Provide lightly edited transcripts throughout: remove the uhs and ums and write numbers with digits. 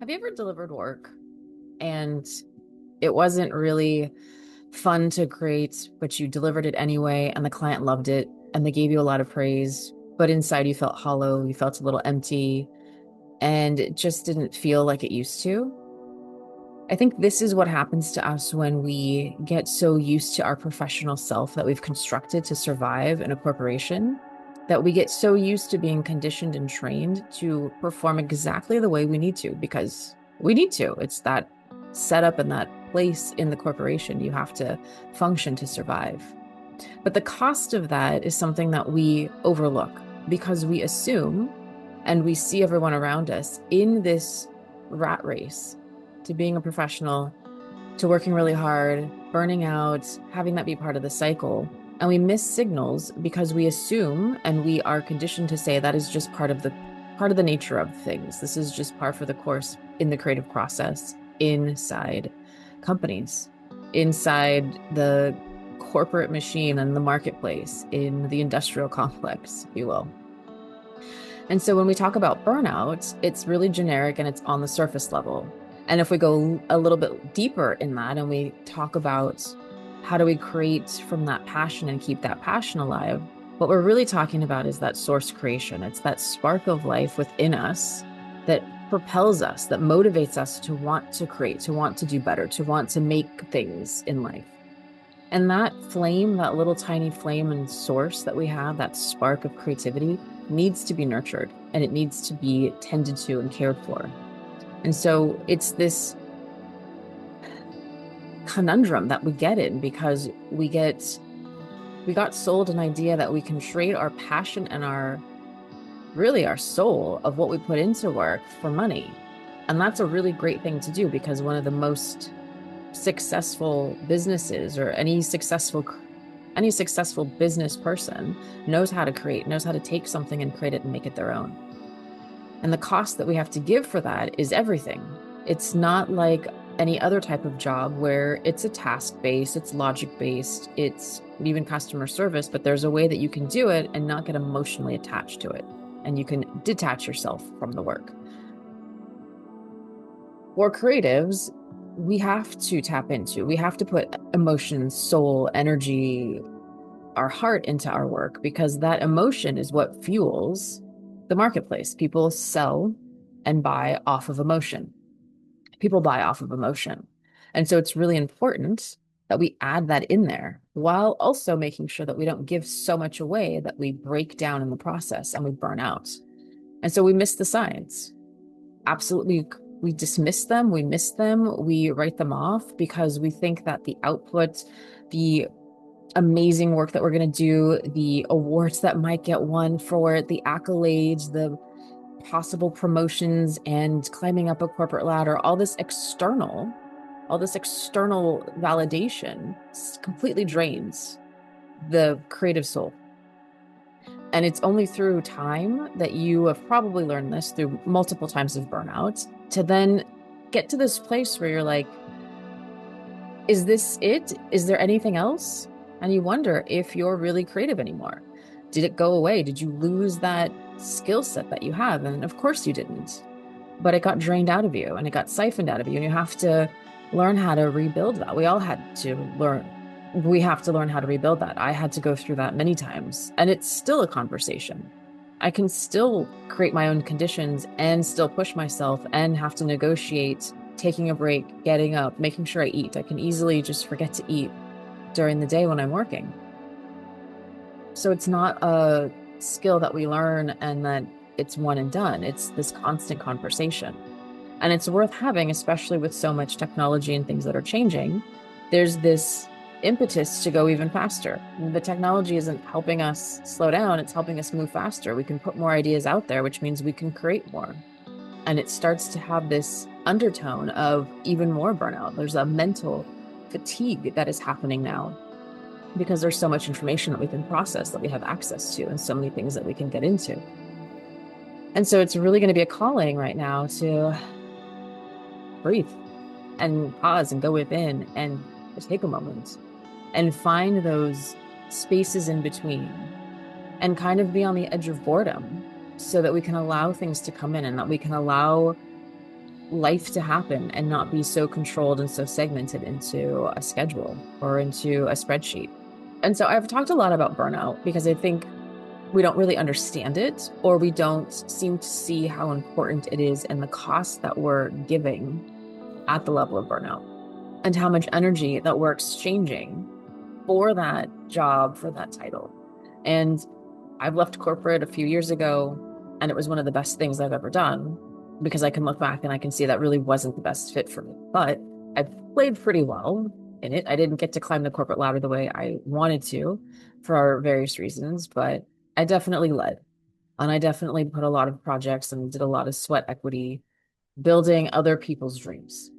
Have you ever delivered work and it wasn't really fun to create, but you delivered it anyway, and the client loved it and they gave you a lot of praise, but inside you felt hollow, you felt a little empty, and it just didn't feel like it used to? I think this is what happens to us when we get so used to our professional self that we've constructed to survive in a corporation, that we get so used to being conditioned and trained to perform exactly the way we need to because we need to. It's that setup and that place in the corporation. You have to function to survive. But the cost of that is something that we overlook because we assume and we see everyone around us in this rat race to being a professional, to working really hard, burning out, having that be part of the cycle. And we miss signals because we assume and we are conditioned to say that is just part of the nature of things. This is just par for the course in the creative process inside companies, inside the corporate machine and the marketplace, in the industrial complex, if you will. And so when we talk about burnout, it's really generic and it's on the surface level. And if we go a little bit deeper in that and we talk about how do we create from that passion and keep that passion alive, what we're really talking about is that source creation. It's that spark of life within us that propels us, that motivates us to want to create, to want to do better, to want to make things in life. And that flame, that little tiny flame and source that we have, that spark of creativity, needs to be nurtured and it needs to be tended to and cared for. And so it's this conundrum that we get in because we got sold an idea that we can trade our passion and our soul of what we put into work for money. And that's a really great thing to do because one of the most successful businesses or any successful business person knows how to create, knows how to take something and create it and make it their own. And the cost that we have to give for that is everything. It's not like any other type of job where it's a task-based, it's logic-based, it's even customer service, but there's a way that you can do it and not get emotionally attached to it. And you can detach yourself from the work. For creatives, we have to put emotion, soul, energy, our heart into our work because that emotion is what fuels the marketplace. People sell and buy off of emotion. People buy off of emotion. And so it's really important that we add that in there while also making sure that we don't give so much away that we break down in the process and we burn out. And so we miss the signs. Absolutely, we dismiss them, we miss them, we write them off because we think that the output, the amazing work that we're going to do, the awards that might get won for it, the accolades, the possible promotions and climbing up a corporate ladder, all this external validation completely drains the creative soul. And it's only through time that you have probably learned this through multiple times of burnout to then get to this place where you're like, is this it? Is there anything else? And you wonder if you're really creative anymore. Did it go away? Did you lose that skill set that you have? And of course you didn't, but it got drained out of you and it got siphoned out of you. And you have to learn how to rebuild that. We have to learn how to rebuild that. I had to go through that many times, and it's still a conversation. I can still create my own conditions and still push myself and have to negotiate taking a break, getting up, making sure I eat. I can easily just forget to eat during the day when I'm working. So it's not a skill that we learn and that it's one and done. It's this constant conversation. And it's worth having, especially with so much technology and things that are changing. There's this impetus to go even faster. The technology isn't helping us slow down, it's helping us move faster. We can put more ideas out there, which means we can create more. And it starts to have this undertone of even more burnout. There's a mental fatigue that is happening now because there's so much information that we can process, that we have access to, and so many things that we can get into. And so it's really going to be a calling right now to breathe and pause and go within and take a moment and find those spaces in between and kind of be on the edge of boredom so that we can allow things to come in and that we can allow life to happen and not be so controlled and so segmented into a schedule or into a spreadsheet. And so I've talked a lot about burnout because I think we don't really understand it, or we don't seem to see how important it is and the cost that we're giving at the level of burnout, and how much energy that we're exchanging for that job, for that title. And I've left corporate a few years ago, and it was one of the best things I've ever done because I can look back and I can see that really wasn't the best fit for me. But I played pretty well in it. I didn't get to climb the corporate ladder the way I wanted to for various reasons, but I definitely led. And I definitely put a lot of projects and did a lot of sweat equity building other people's dreams.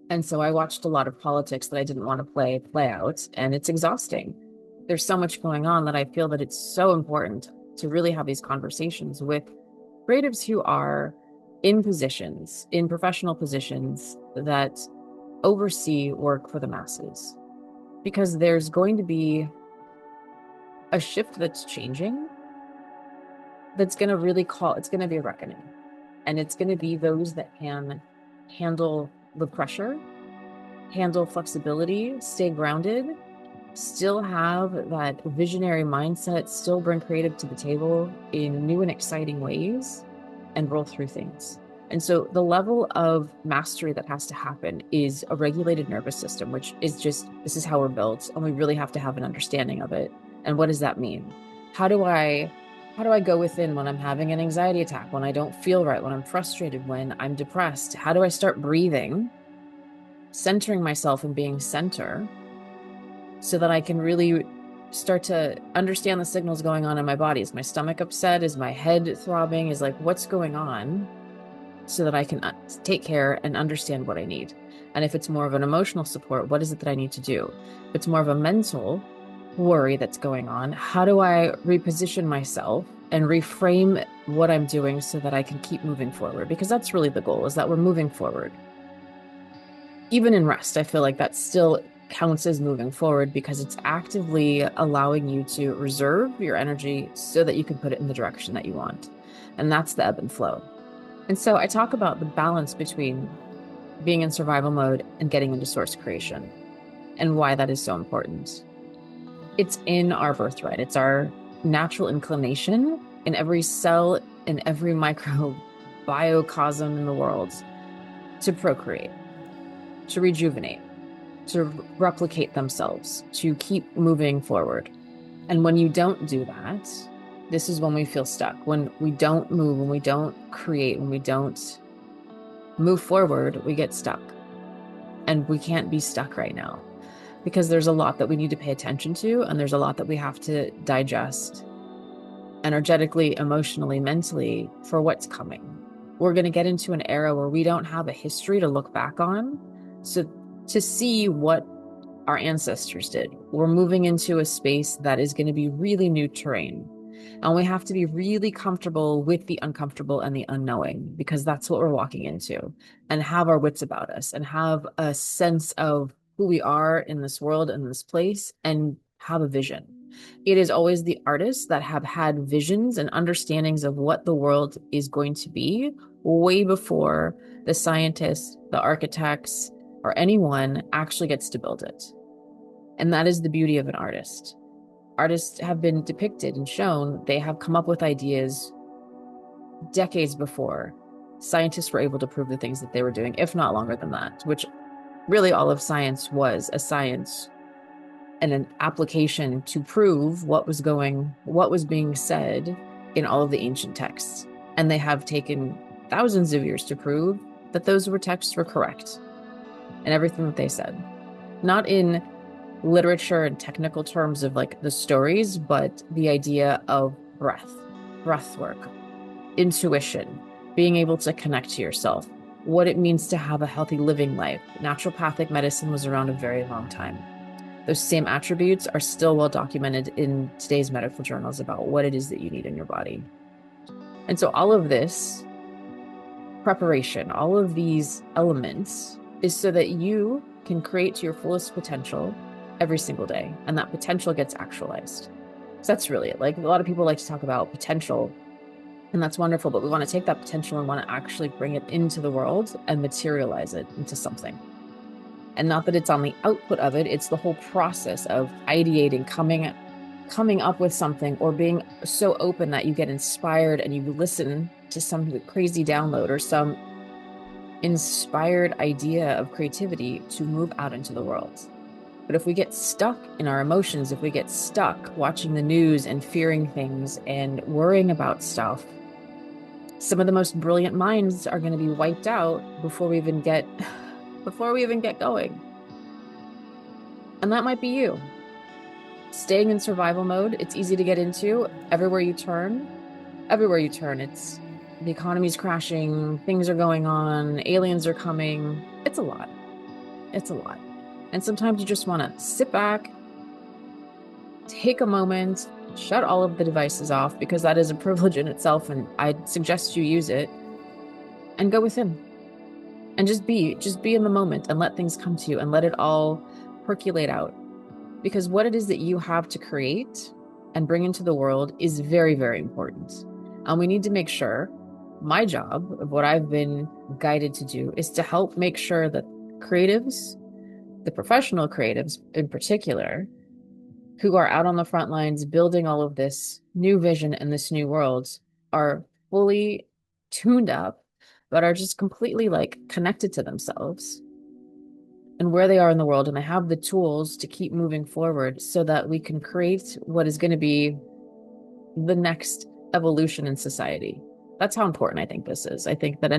And so I watched a lot of politics that I didn't want to play out, and it's exhausting. There's so much going on that I feel that it's so important to really have these conversations with creatives who are in positions, in professional positions that oversee work for the masses. Because there's going to be a shift that's changing that's going to really it's going to be a reckoning. And it's going to be those that can handle the pressure, handle flexibility, stay grounded, still have that visionary mindset, still bring creative to the table in new and exciting ways, and roll through things. And so the level of mastery that has to happen is a regulated nervous system, which is just, this is how we're built, and we really have to have an understanding of it. And what does that mean? How do I go within when I'm having an anxiety attack, when I don't feel right, when I'm frustrated, when I'm depressed? How do I start breathing, centering myself and being center, so that I can really start to understand the signals going on in my body? Is my stomach upset? Is my head throbbing? Is like, what's going on? So that I can take care and understand what I need. And if it's more of an emotional support, what is it that I need to do? If it's more of a mental worry that's going on, how do I reposition myself and reframe what I'm doing so that I can keep moving forward? Because that's really the goal, is that we're moving forward. Even in rest, I feel like that still counts as moving forward, because it's actively allowing you to reserve your energy so that you can put it in the direction that you want. And that's the ebb and flow. And so I talk about the balance between being in survival mode and getting into source creation, and why that is so important. It's in our birthright. It's our natural inclination in every cell, in every microbiocosm in the world, to procreate, to rejuvenate, to replicate themselves, to keep moving forward. And when you don't do that, this is when we feel stuck. When we don't move, when we don't create, when we don't move forward, we get stuck. And we can't be stuck right now, because there's a lot that we need to pay attention to, and there's a lot that we have to digest energetically, emotionally, mentally, for what's coming. We're going to get into an era where we don't have a history to look back on, so to see what our ancestors did. We're moving into a space that is going to be really new terrain. And we have to be really comfortable with the uncomfortable and the unknowing, because that's what we're walking into, and have our wits about us, and have a sense of who we are in this world, in this place, and have a vision. It is always the artists that have had visions and understandings of what the world is going to be way before the scientists, the architects, or anyone actually gets to build it. And that is the beauty of an artist. Artists have been depicted and shown, they have come up with ideas decades before scientists were able to prove the things that they were doing, if not longer than that, which really all of science was a science and an application to prove what was being said in all of the ancient texts. And they have taken thousands of years to prove that those texts were correct and everything that they said. Not in literature and technical terms of like the stories, but the idea of breath work, intuition, being able to connect to yourself, what it means to have a healthy living life. Naturopathic medicine was around a very long time. Those same attributes are still well documented in today's medical journals about what it is that you need in your body. And so all of this preparation, all of these elements, is so that you can create to your fullest potential every single day, and that potential gets actualized. So that's really it. Like, a lot of people like to talk about potential, And that's wonderful, but we want to take that potential and want to actually bring it into the world and materialize it into something. And not that it's on the output of it, it's the whole process of ideating, coming up with something, or being so open that you get inspired and you listen to some crazy download or some inspired idea of creativity to move out into the world. But if we get stuck in our emotions, if we get stuck watching the news and fearing things and worrying about stuff, some of the most brilliant minds are going to be wiped out before we even get going. And that might be you. Staying in survival mode, it's easy to get into. Everywhere you turn, it's the economy's crashing, things are going on, aliens are coming. It's a lot. It's a lot. And sometimes you just want to sit back, take a moment, shut all of the devices off, because that is a privilege in itself, and I'd suggest you use it, and go within. And just be in the moment and let things come to you and let it all percolate out. Because what it is that you have to create and bring into the world is very, very important. And we need to make sure, my job of what I've been guided to do is to help make sure that creatives, the professional creatives in particular, who are out on the front lines building all of this new vision and this new world, are fully tuned up, but are just completely like connected to themselves and where they are in the world. And they have the tools to keep moving forward so that we can create what is going to be the next evolution in society. That's how important I think this is. I think that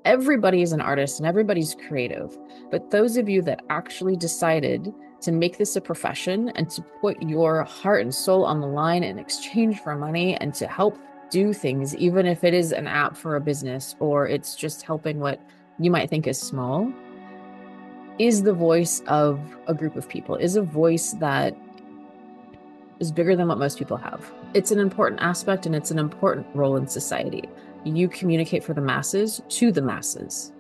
everybody is an artist and everybody's creative, but those of you that actually decided to make this a profession and to put your heart and soul on the line in exchange for money and to help do things, even if it is an app for a business or it's just helping what you might think is small, is the voice of a group of people, is a voice that is bigger than what most people have. It's an important aspect and it's an important role in society. You communicate for the masses to the masses.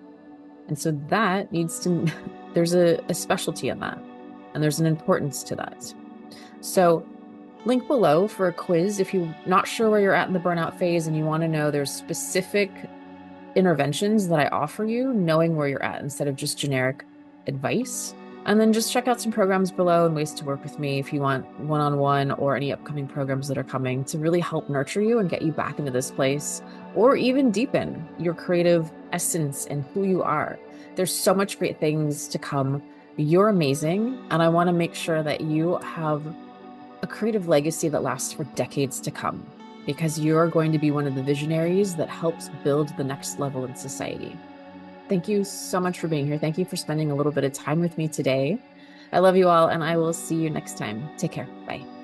And so that needs to, there's a specialty in that, and there's an importance to that. So link below for a quiz if you're not sure where you're at in the burnout phase and you want to know there's specific interventions that I offer you, knowing where you're at instead of just generic advice. And then just check out some programs below and ways to work with me if you want one-on-one or any upcoming programs that are coming to really help nurture you and get you back into this place, or even deepen your creative essence and who you are. There's so much great things to come. You're amazing. And I want to make sure that you have a creative legacy that lasts for decades to come, because you're going to be one of the visionaries that helps build the next level in society. Thank you so much for being here. Thank you for spending a little bit of time with me today. I love you all, and I will see you next time. Take care. Bye.